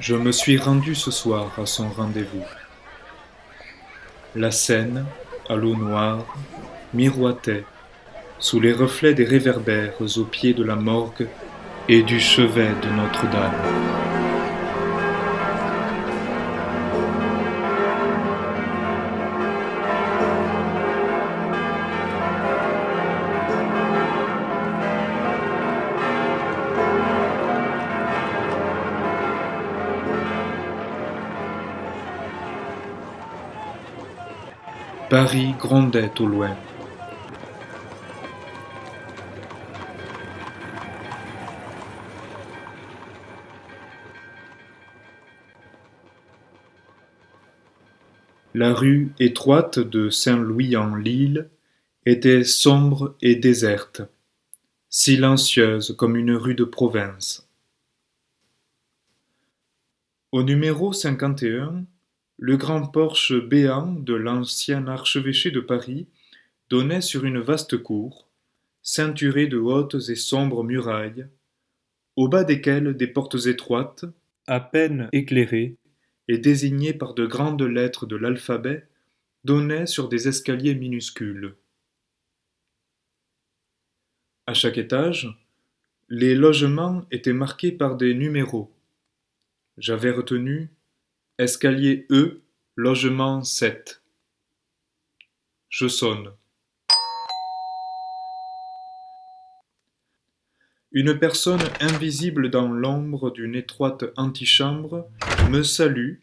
Je me suis rendu ce soir à son rendez-vous. La Seine, à l'eau noire, miroitait, sous les reflets des réverbères au pied de la morgue et du chevet de Notre-Dame. Paris grondait au loin. La rue étroite de Saint-Louis-en-l'Île était sombre et déserte, silencieuse comme une rue de province. Au numéro 51, le grand porche béant de l'ancien archevêché de Paris donnait sur une vaste cour, ceinturée de hautes et sombres murailles, au bas desquelles des portes étroites, à peine éclairées et désignées par de grandes lettres de l'alphabet, donnaient sur des escaliers minuscules. À chaque étage, les logements étaient marqués par des numéros. J'avais retenu escalier E, logement 7. Je sonne. Une personne invisible dans l'ombre d'une étroite antichambre me salue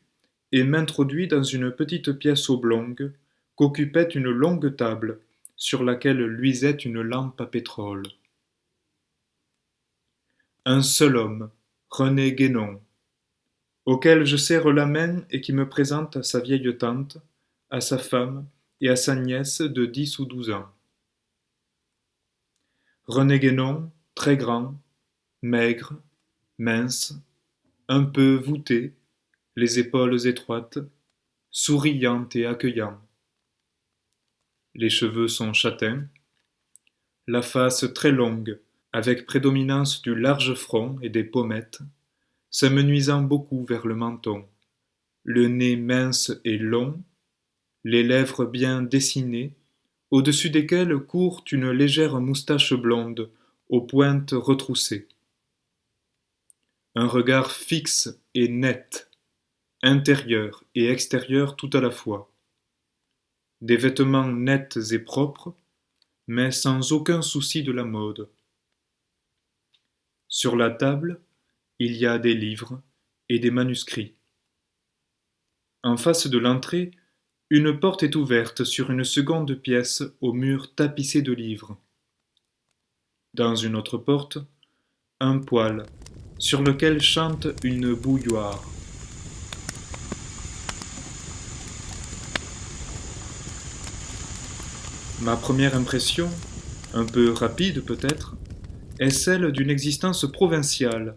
et m'introduit dans une petite pièce oblongue qu'occupait une longue table sur laquelle luisait une lampe à pétrole. Un seul homme, René Guénon, auquel je serre la main et qui me présente à sa vieille tante, à sa femme et à sa nièce de 10 ou 12 ans. René Guénon, très grand, maigre, mince, un peu voûté, les épaules étroites, souriant et accueillant. Les cheveux sont châtains, la face très longue, avec prédominance du large front et des pommettes, s'amenuisant beaucoup vers le menton, le nez mince et long, les lèvres bien dessinées, au-dessus desquelles court une légère moustache blonde aux pointes retroussées. Un regard fixe et net, intérieur et extérieur tout à la fois. Des vêtements nets et propres, mais sans aucun souci de la mode. Sur la table, il y a des livres et des manuscrits. En face de l'entrée, une porte est ouverte sur une seconde pièce aux murs tapissés de livres. Dans une autre porte, un poêle sur lequel chante une bouilloire. Ma première impression, un peu rapide peut-être, est celle d'une existence provinciale,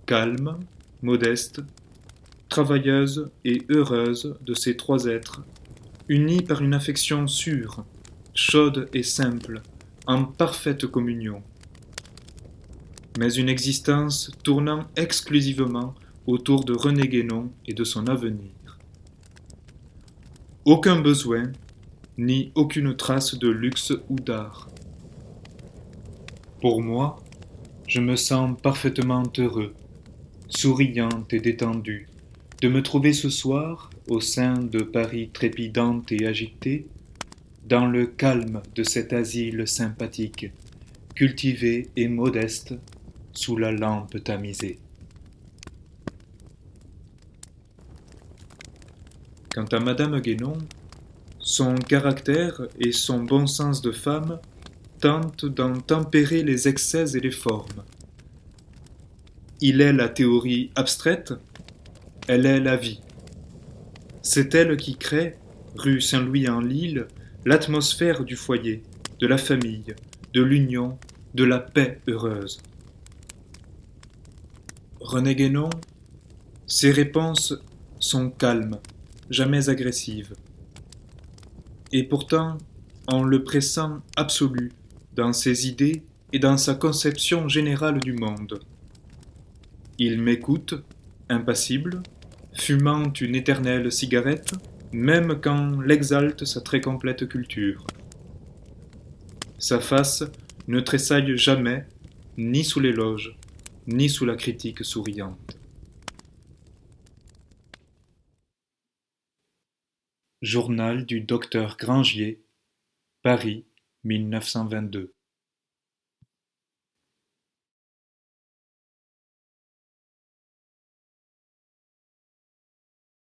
calme, modeste, travailleuse et heureuse de ces trois êtres, unis par une affection sûre, chaude et simple, en parfaite communion. Mais une existence tournant exclusivement autour de René Guénon et de son avenir. Aucun besoin, ni aucune trace de luxe ou d'art. Pour moi, je me sens parfaitement heureux, souriant et détendu, de me trouver ce soir, au sein de Paris trépidante et agitée, dans le calme de cet asile sympathique, cultivé et modeste, sous la lampe tamisée. Quant à Madame Guénon, son caractère et son bon sens de femme tentent d'en tempérer les excès et les formes. Il est la théorie abstraite, elle est la vie. C'est elle qui crée, rue Saint-Louis-en-l'Île, l'atmosphère du foyer, de la famille, de l'union, de la paix heureuse. René Guénon, ses réponses sont calmes, jamais agressives. Et pourtant, on le pressent absolu dans ses idées et dans sa conception générale du monde. Il m'écoute, impassible, fumant une éternelle cigarette, même quand l'exalte sa très complète culture. Sa face ne tressaille jamais, ni sous l'éloge, ni sous la critique souriante. Journal du docteur Grangier, Paris, 1922.